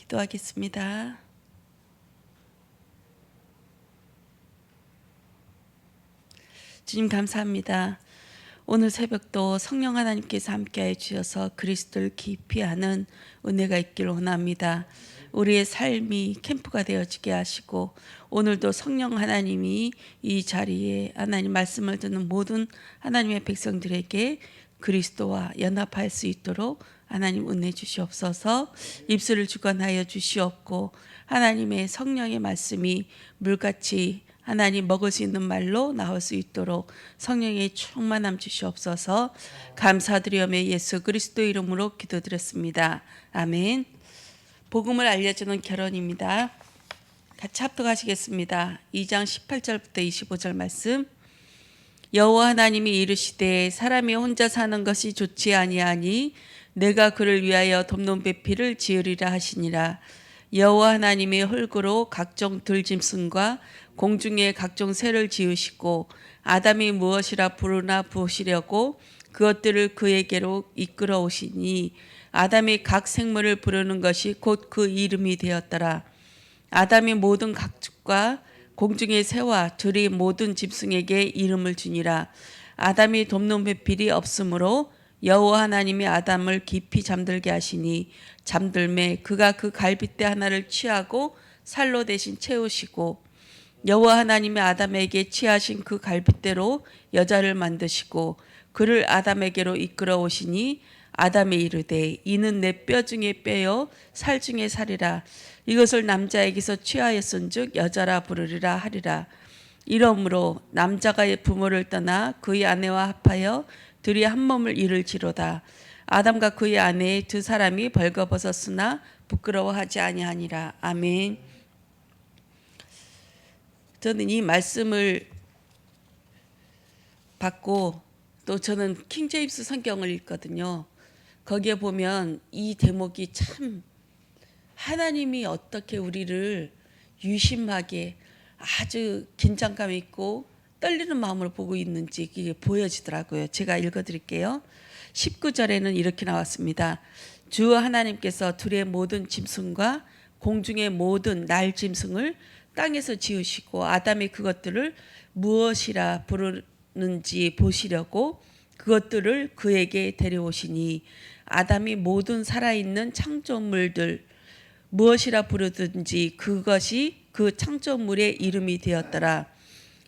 기도하겠습니다. 주님 감사합니다. 오늘 새벽도 성령 하나님께서 함께해 주셔서 그리스도를 깊이 아는 은혜가 있기를 원합니다. 우리의 삶이 캠프가 되어지게 하시고 오늘도 성령 하나님이 이 자리에 하나님 말씀을 듣는 모든 하나님의 백성들에게 그리스도와 연합할 수 있도록 하나님 은혜 주시옵소서. 입술을 주관하여 주시옵고 하나님의 성령의 말씀이 물같이 하나님 먹을 수 있는 말로 나올 수 있도록 성령의 충만함 주시옵소서. 감사드리오며 예수 그리스도 이름으로 기도드렸습니다. 아멘. 복음을 알려주는 결혼입니다. 같이 합독하시겠습니다. 2장 18절부터 25절 말씀. 여호와 하나님이 이르시되 사람이 혼자 사는 것이 좋지 아니하니 내가 그를 위하여 돕는 배필을 지으리라 하시니라. 여호와 하나님의 흙으로 각종 들짐승과 공중의 각종 새를 지으시고 아담이 무엇이라 부르나 부으시려고 그것들을 그에게로 이끌어 오시니 아담이 각 생물을 부르는 것이 곧 그 이름이 되었더라. 아담이 모든 가축과 공중의 새와 들이 모든 짐승에게 이름을 주니라. 아담이 돕는 배필이 없으므로 여호와 하나님이 아담을 깊이 잠들게 하시니 잠들매 그가 그 갈빗대 하나를 취하고 살로 대신 채우시고 여호와 하나님이 아담에게 취하신 그 갈빗대로 여자를 만드시고 그를 아담에게로 이끌어 오시니 아담이 이르되 이는 내 뼈 중에 뼈요 살 중에 살이라. 이것을 남자에게서 취하였은즉 여자라 부르리라 하리라. 이러므로 남자가 부모를 떠나 그의 아내와 합하여 둘이 한 몸을 이룰지로다. 아담과 그의 아내 두 사람이 벌거벗었으나 부끄러워하지 아니하니라. 아멘. 저는 이 말씀을 받고 또 저는 킹제임스 성경을 읽거든요. 거기에 보면 이 대목이 참 하나님이 어떻게 우리를 유심하게 아주 긴장감 있고 떨리는 마음으로 보고 있는지 이게 보여지더라고요. 제가 읽어드릴게요. 19절에는 이렇게 나왔습니다. 주 하나님께서 들의 모든 짐승과 공중의 모든 날 짐승을 땅에서 지으시고 아담이 그것들을 무엇이라 부르는지 보시려고 그것들을 그에게 데려오시니 아담이 모든 살아있는 창조물들 무엇이라 부르든지 그것이 그 창조물의 이름이 되었더라.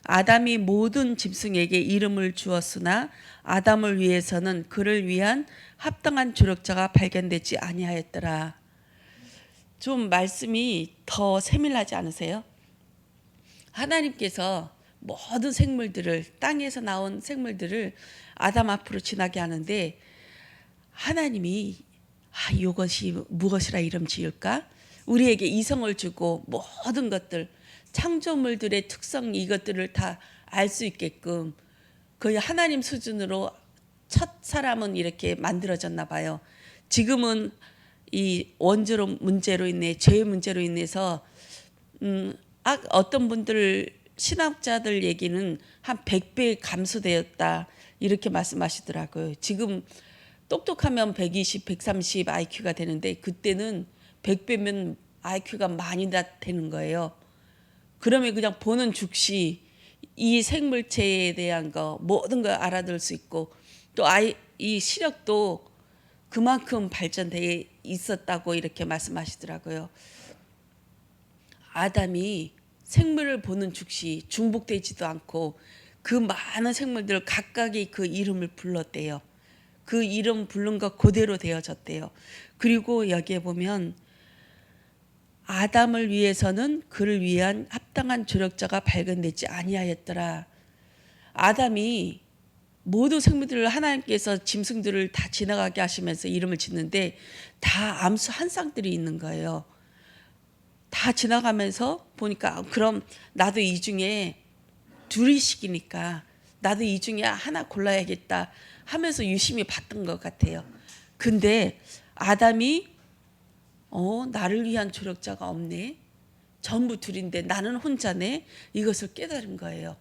아담이 모든 짐승에게 이름을 주었으나 아담을 위해서는 그를 위한 합당한 조력자가 발견되지 아니하였더라. 좀 말씀이 더 세밀하지 않으세요? 하나님께서 모든 생물들을 땅에서 나온 생물들을 아담 앞으로 지나게 하는데 하나님이 이것이 무엇이라 이름 지을까? 우리에게 이성을 주고 모든 것들 창조물들의 특성 이것들을 다 알 수 있게끔 거의 하나님 수준으로 첫 사람은 이렇게 만들어졌나 봐요. 지금은 이 원죄로 문제로 인해 죄의 문제로 인해서 어떤 분들 신학자들 얘기는 한 100배 감소되었다 이렇게 말씀하시더라고요. 지금 똑똑하면 120, 130 IQ가 되는데 그때는 100배면 IQ가 많이 되는 거예요. 그러면 그냥 보는 즉시 이 생물체에 대한 거 모든 걸 알아들 수 있고 또 이 시력도 그만큼 발전되어 있었다고 이렇게 말씀하시더라고요. 아담이 생물을 보는 즉시 중복되지도 않고 그 많은 생물들 각각의 그 이름을 불렀대요. 그 이름 부른 것 그대로 되어졌대요. 그리고 여기에 보면 아담을 위해서는 그를 위한 합당한 조력자가 발견되지 아니하였더라. 아담이 모든 생물들을 하나님께서 짐승들을 다 지나가게 하시면서 이름을 짓는데 다 암수 한 쌍들이 있는 거예요. 다 지나가면서 보니까 그럼 나도 이 중에 둘이씩이니까 나도 이 중에 하나 골라야겠다 하면서 유심히 봤던 것 같아요. 근데 아담이 나를 위한 조력자가 없네. 전부 둘인데 나는 혼자네. 이것을 깨달은 거예요.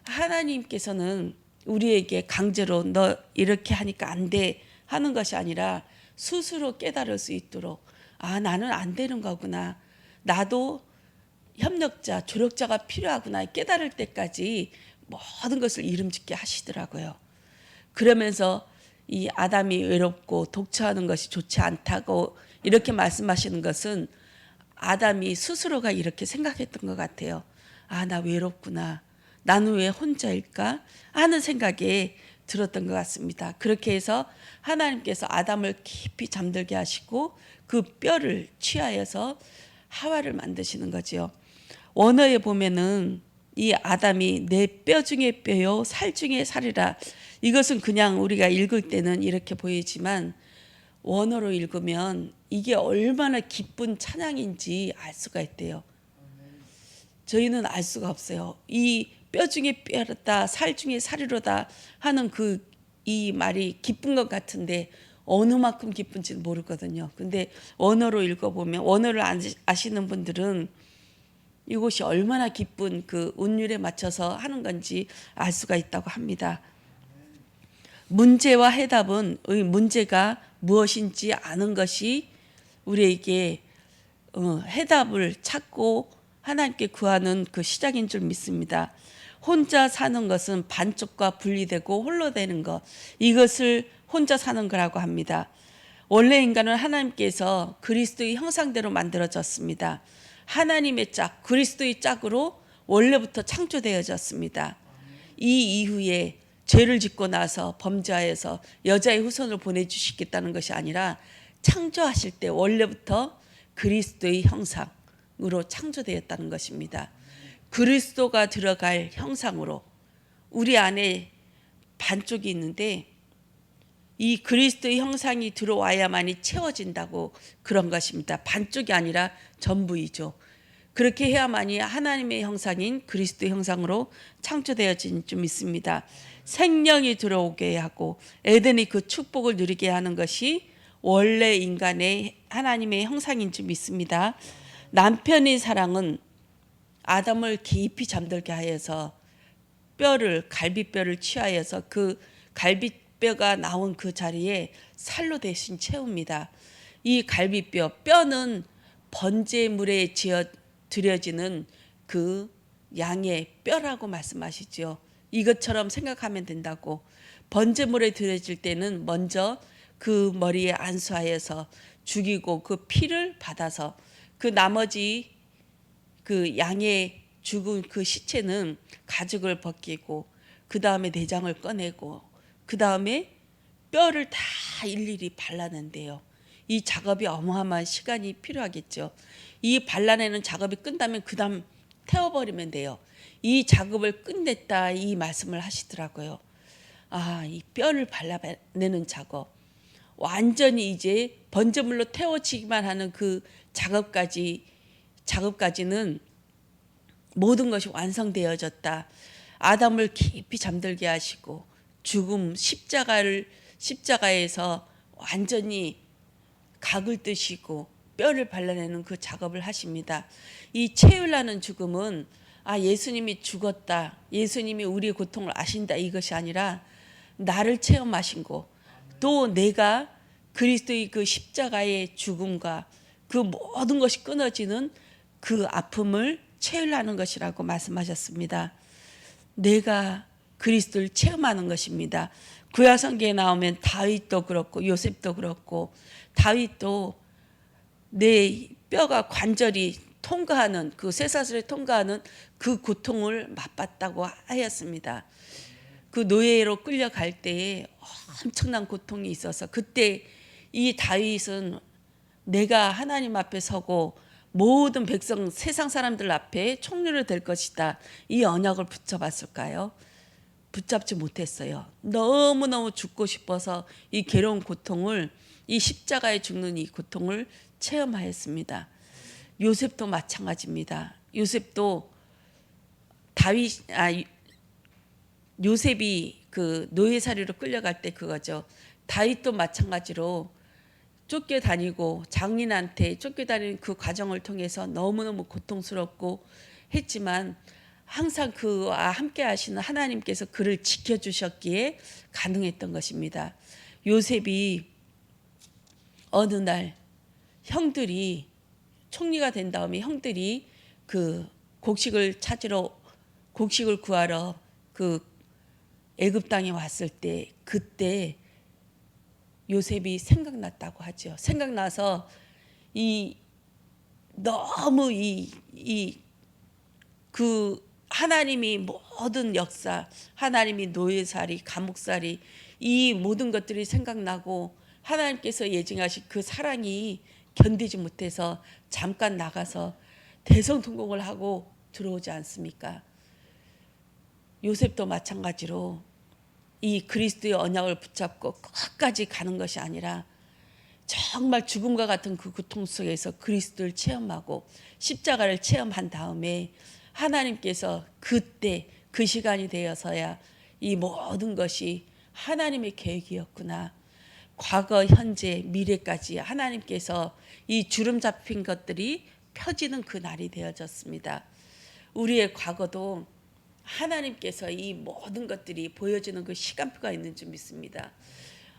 하나님께서는 우리에게 강제로 너 이렇게 하니까 안 돼 하는 것이 아니라 스스로 깨달을 수 있도록 아, 나는 안 되는 거구나. 나도 협력자, 조력자가 필요하구나 깨달을 때까지 모든 것을 이름짓게 하시더라고요. 그러면서 이 아담이 외롭고 독처하는 것이 좋지 않다고 이렇게 말씀하시는 것은 아담이 스스로가 이렇게 생각했던 것 같아요. 아, 나 외롭구나. 나는 왜 혼자일까? 하는 생각에 들었던 것 같습니다. 그렇게 해서 하나님께서 아담을 깊이 잠들게 하시고 그 뼈를 취하여서 하와를 만드시는 거죠. 원어에 보면은 이 아담이 내 뼈 중에 뼈요 살 중에 살이라, 이것은 그냥 우리가 읽을 때는 이렇게 보이지만 원어로 읽으면 이게 얼마나 기쁜 찬양인지 알 수가 있대요. 저희는 알 수가 없어요. 이 뼈 중에 뼈다 살 중에 살이로다 하는 이 말이 기쁜 것 같은데 어느 만큼 기쁜지는 모르거든요. 근데 원어로 읽어보면, 원어를 아시는 분들은 이곳이 얼마나 기쁜 그 운율에 맞춰서 하는 건지 알 수가 있다고 합니다. 문제와 해답은 문제가 무엇인지 아는 것이 우리에게 해답을 찾고 하나님께 구하는 그 시작인 줄 믿습니다. 혼자 사는 것은 반쪽과 분리되고 홀로 되는 것, 이것을 혼자 사는 거라고 합니다. 원래 인간은 하나님께서 그리스도의 형상대로 만들어졌습니다. 하나님의 짝, 그리스도의 짝으로 원래부터 창조되어졌습니다. 이 이후에 죄를 짓고 나서 범죄하여서 여자의 후손을 보내주시겠다는 것이 아니라 창조하실 때 원래부터 그리스도의 형상으로 창조되었다는 것입니다. 그리스도가 들어갈 형상으로 우리 안에 반쪽이 있는데 이 그리스도의 형상이 들어와야만이 채워진다고 그런 것입니다. 반쪽이 아니라 전부이죠. 그렇게 해야만이 하나님의 형상인 그리스도의 형상으로 창조되어진 줄 믿습니다. 생명이 들어오게 하고 에덴이 그 축복을 누리게 하는 것이 원래 인간의 하나님의 형상인 줄 믿습니다. 남편의 사랑은 아담을 깊이 잠들게 하여서 갈비뼈를 취하여서 그 갈비뼈가 나온 그 자리에 살로 대신 채웁니다. 이 뼈는 번제물에 드려지는 그 양의 뼈라고 말씀하시죠. 이것처럼 생각하면 된다고. 번제물에 드려질 때는 먼저 그 머리에 안수하여서 죽이고 그 피를 받아서 그 나머지 그 양의 죽은 그 시체는 가죽을 벗기고 그 다음에 내장을 꺼내고 그 다음에 뼈를 다 일일이 발라낸대요. 이 작업이 어마어마한 시간이 필요하겠죠. 이 발라내는 작업이 끝나면 그 다음 태워버리면 돼요. 이 작업을 끝냈다 이 말씀을 하시더라고요. 아, 이 뼈를 발라내는 작업, 완전히 이제 번제물로 태워지기만 하는 그 작업까지는 모든 것이 완성되어졌다. 아담을 깊이 잠들게 하시고 죽음 십자가에서 완전히 각을 뜨시고 뼈를 발라내는 그 작업을 하십니다. 이 채울라는 죽음은 예수님이 죽었다, 예수님이 우리의 고통을 아신다 이것이 아니라 나를 체험하신 거, 또 내가 그리스도의 그 십자가의 죽음과 그 모든 것이 끊어지는 그 아픔을 체험하는 것이라고 말씀하셨습니다. 내가 그리스도를 체험하는 것입니다. 구약 성경에 나오면 다윗도 그렇고 요셉도 그렇고, 다윗도 내 뼈가 관절이 통과하는 그 쇠사슬에 통과하는 그 고통을 맛봤다고 하였습니다. 그 노예로 끌려갈 때에 엄청난 고통이 있어서 그때 이 다윗은 내가 하나님 앞에 서고 모든 백성 세상 사람들 앞에 총리로 될 것이다, 이 언약을 붙잡았을까요? 붙잡지 못했어요. 너무너무 죽고 싶어서 이 괴로운 고통을, 이 십자가에 죽는 이 고통을 체험하였습니다. 요셉도 마찬가지입니다. 요셉이 그 노예살이로 끌려갈 때 그거죠. 다윗도 마찬가지로 쫓겨다니고 장인한테 쫓겨다니는 그 과정을 통해서 너무너무 고통스럽고 했지만 항상 그와 함께 하시는 하나님께서 그를 지켜주셨기에 가능했던 것입니다. 요셉이 어느 날 형들이 총리가 된 다음에 형들이 그 곡식을 구하러 그 애굽 땅에 왔을 때 그때 요셉이 생각났다고 하죠. 생각나서 이 너무 그 하나님이 모든 역사, 하나님이 노예살이, 감옥살이 이 모든 것들이 생각나고 하나님께서 예정하신 그 사랑이 견디지 못해서 잠깐 나가서 대성통곡을 하고 들어오지 않습니까? 요셉도 마찬가지로 이 그리스도의 언약을 붙잡고 끝까지 가는 것이 아니라 정말 죽음과 같은 그 고통 속에서 그리스도를 체험하고 십자가를 체험한 다음에 하나님께서 그때 그 시간이 되어서야 이 모든 것이 하나님의 계획이었구나. 과거, 현재, 미래까지 하나님께서 이 주름 잡힌 것들이 펴지는 그 날이 되어졌습니다. 우리의 과거도 하나님께서 이 모든 것들이 보여주는 그 시간표가 있는 줄 믿습니다.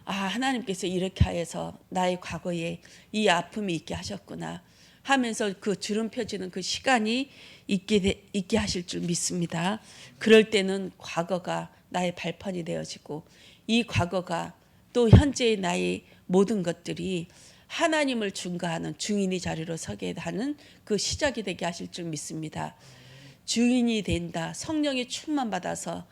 하나님께서 이렇게 하여서 나의 과거에 이 아픔이 있게 하셨구나 하면서 그 주름 펴지는 그 시간이 있게 하실 줄 믿습니다. 그럴 때는 과거가 나의 발판이 되어지고 이 과거가 또 현재의 나의 모든 것들이 하나님을 증거하는 증인의 자리로 서게 하는 그 시작이 되게 하실 줄 믿습니다. 증인이 된다. 성령의 충만 받아서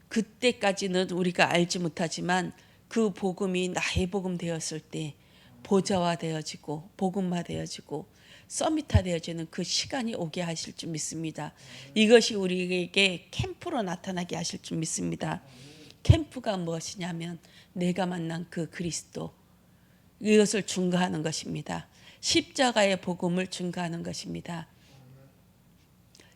그때까지는 우리가 알지 못하지만 그 복음이 나의 복음 되었을 때 보좌화 되어지고 복음화 되어지고 서밋화 되어지는 그 시간이 오게 하실 줄 믿습니다. 이것이 우리에게 캠프로 나타나게 하실 줄 믿습니다. 캠프가 무엇이냐면 내가 만난 그 그리스도, 이것을 증거하는 것입니다. 십자가의 복음을 증거하는 것입니다.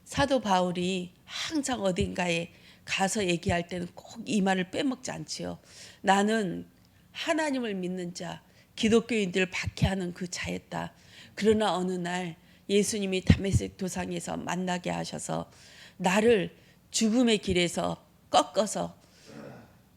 사도 바울이 항상 어딘가에 가서 얘기할 때는 꼭 이 말을 빼먹지 않지요. 나는 하나님을 믿는 자, 기독교인들을 박해하는 그 자였다. 그러나 어느 날 예수님이 다메섹 도상에서 만나게 하셔서 나를 죽음의 길에서 꺾어서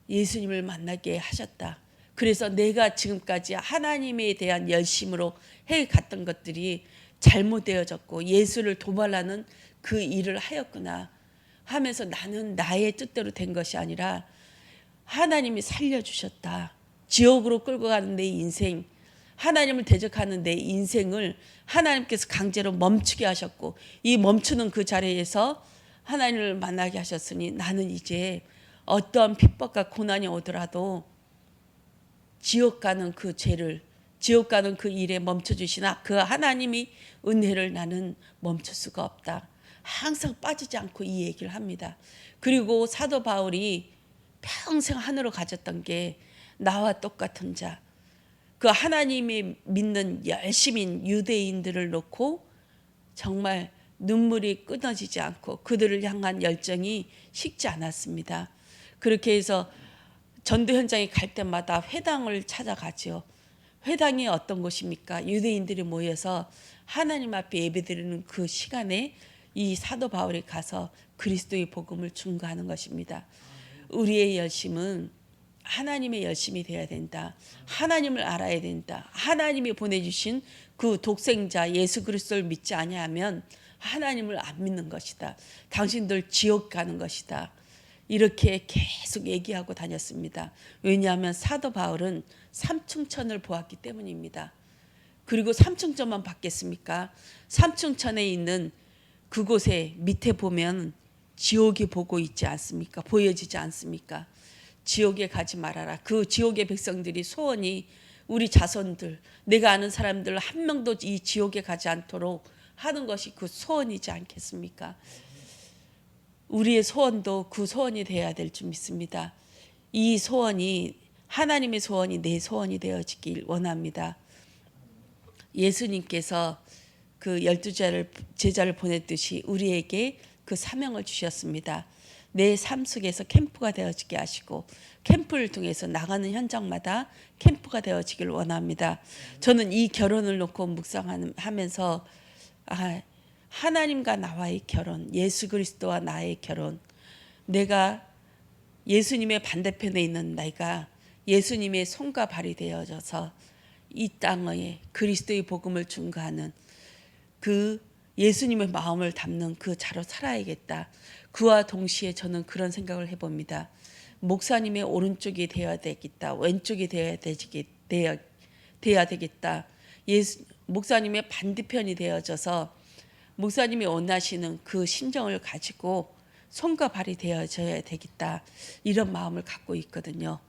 예수님을 만나게 하셨다. 그래서 내가 지금까지 하나님에 대한 열심으로 해갔던 것들이 잘못되어졌고 예수를 도발하는 그 일을 하였구나 하면서 나는 나의 뜻대로 된 것이 아니라 하나님이 살려주셨다. 지옥으로 끌고 가는 내 인생, 하나님을 대적하는 내 인생을 하나님께서 강제로 멈추게 하셨고 이 멈추는 그 자리에서 하나님을 만나게 하셨으니 나는 이제 어떠한 핍박과 고난이 오더라도 지옥 가는 그 죄를, 지옥 가는 그 일에 멈춰주시나 그 하나님이 은혜를 나는 멈출 수가 없다. 항상 빠지지 않고 이 얘기를 합니다. 그리고 사도 바울이 평생 하늘로 가졌던 게 나와 똑같은 자, 그 하나님이 믿는 열심인 유대인들을 놓고 정말 눈물이 끊어지지 않고 그들을 향한 열정이 식지 않았습니다. 그렇게 해서 전도 현장에 갈 때마다 회당을 찾아가죠. 회당이 어떤 곳입니까? 유대인들이 모여서 하나님 앞에 예배드리는 그 시간에 이 사도 바울이 가서 그리스도의 복음을 증거하는 것입니다. 우리의 열심은 하나님의 열심이 되어야 된다. 하나님을 알아야 된다. 하나님이 보내주신 그 독생자 예수 그리스도를 믿지 아니하면 하나님을 안 믿는 것이다. 당신들 지옥 가는 것이다. 이렇게 계속 얘기하고 다녔습니다. 왜냐하면 사도 바울은 삼층천을 보았기 때문입니다. 그리고 삼층천만 봤겠습니까? 삼층천에 있는 그곳에 밑에 보면 지옥이 보고 있지 않습니까? 보여지지 않습니까? 지옥에 가지 말아라. 그 지옥의 백성들이 소원이 우리 자손들, 내가 아는 사람들 한 명도 이 지옥에 가지 않도록 하는 것이 그 소원이지 않겠습니까? 우리의 소원도 그 소원이 되어야 될 줄 믿습니다. 이 소원이 하나님의 소원이 내 소원이 되어지길 원합니다. 예수님께서 그 12 제자를 보냈듯이 우리에게 그 사명을 주셨습니다. 내 삶 속에서 캠프가 되어지게 하시고 캠프를 통해서 나가는 현장마다 캠프가 되어지길 원합니다. 저는 이 결혼을 놓고 묵상하면서 하나님과 나와의 결혼, 예수 그리스도와 나의 결혼, 내가 예수님의 반대편에 있는 내가 예수님의 손과 발이 되어져서 이 땅에 그리스도의 복음을 증거하는 그 예수님의 마음을 담는 그 자로 살아야겠다. 그와 동시에 저는 그런 생각을 해봅니다. 목사님의 오른쪽이 되어야 되겠다. 왼쪽이 되어야 되겠다. 목사님의 반대편이 되어져서 목사님이 원하시는 그 심정을 가지고 손과 발이 되어져야 되겠다. 이런 마음을 갖고 있거든요.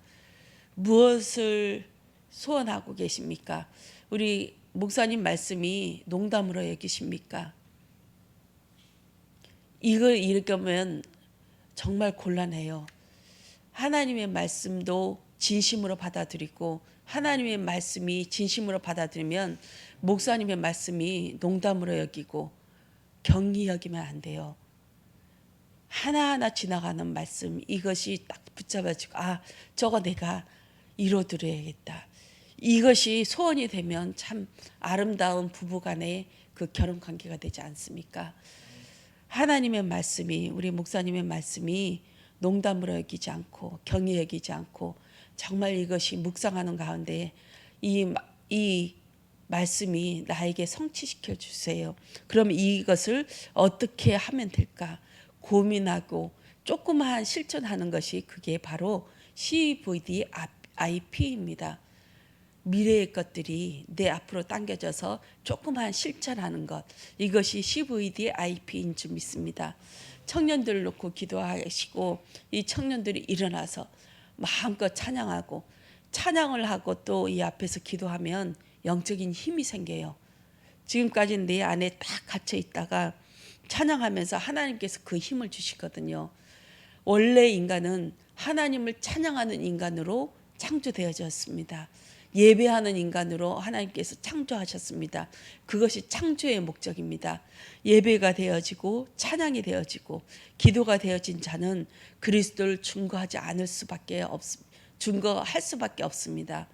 무엇을 소원하고 계십니까? 우리 목사님 말씀이 농담으로 여기십니까? 이걸 읽으면 정말 곤란해요. 하나님의 말씀도 진심으로 받아들이고 하나님의 말씀이 진심으로 받아들이면 목사님의 말씀이 농담으로 여기고 경히 여기면 안 돼요. 하나하나 지나가는 말씀, 이것이 딱 붙잡아지고 저거 내가 이뤄드려야겠다. 이것이 소원이 되면 참 아름다운 부부간의 그 결혼관계가 되지 않습니까? 하나님의 말씀이, 우리 목사님의 말씀이 농담으로 여기지 않고 경히 여기지 않고 정말 이것이 묵상하는 가운데 이 말씀이 나에게 성취시켜 주세요. 그럼 이것을 어떻게 하면 될까 고민하고 조그마한 실천하는 것이 그게 바로 CVDIP입니다. 미래의 것들이 내 앞으로 당겨져서 조그마한 실천하는 것, 이것이 CVDIP인 줄 믿습니다. 청년들을 놓고 기도하시고 이 청년들이 일어나서 마음껏 찬양하고 찬양을 하고 또 이 앞에서 기도하면 영적인 힘이 생겨요. 지금까지는 내 안에 딱 갇혀 있다가 찬양하면서 하나님께서 그 힘을 주시거든요. 원래 인간은 하나님을 찬양하는 인간으로 창조되어졌습니다. 예배하는 인간으로 하나님께서 창조하셨습니다. 그것이 창조의 목적입니다. 예배가 되어지고 찬양이 되어지고 기도가 되어진 자는 그리스도를 증거하지 않을 수밖에 증거할 수밖에 없습니다.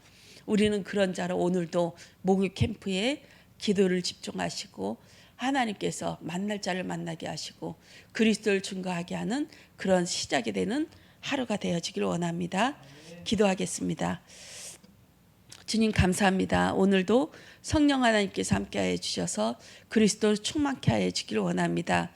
우리는 그런 자로 오늘도 목요 캠프에 기도를 집중하시고 하나님께서 만날 자를 만나게 하시고 그리스도를 증거하게 하는 그런 시작이 되는 하루가 되어지길 원합니다. 기도하겠습니다. 주님 감사합니다. 오늘도 성령 하나님께서 함께하여 주셔서 그리스도를 충만케 하여 주길 원합니다.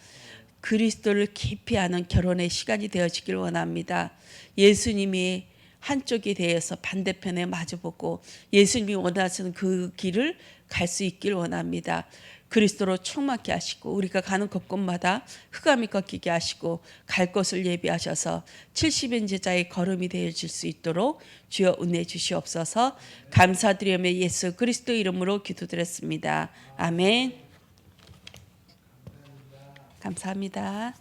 그리스도를 깊이 아는 결혼의 시간이 되어지길 원합니다. 예수님이 한쪽에 대해서 반대편에 마주보고 예수님이 원하시는 그 길을 갈 수 있길 원합니다. 그리스도로 충만케 하시고 우리가 가는 곳곳마다 흑암이 꺾이게 하시고 갈 곳을 예비하셔서 70인 제자의 걸음이 되어줄 수 있도록 주여 은혜 주시옵소서. 감사드리며 예수 그리스도 이름으로 기도드렸습니다. 아멘. 감사합니다.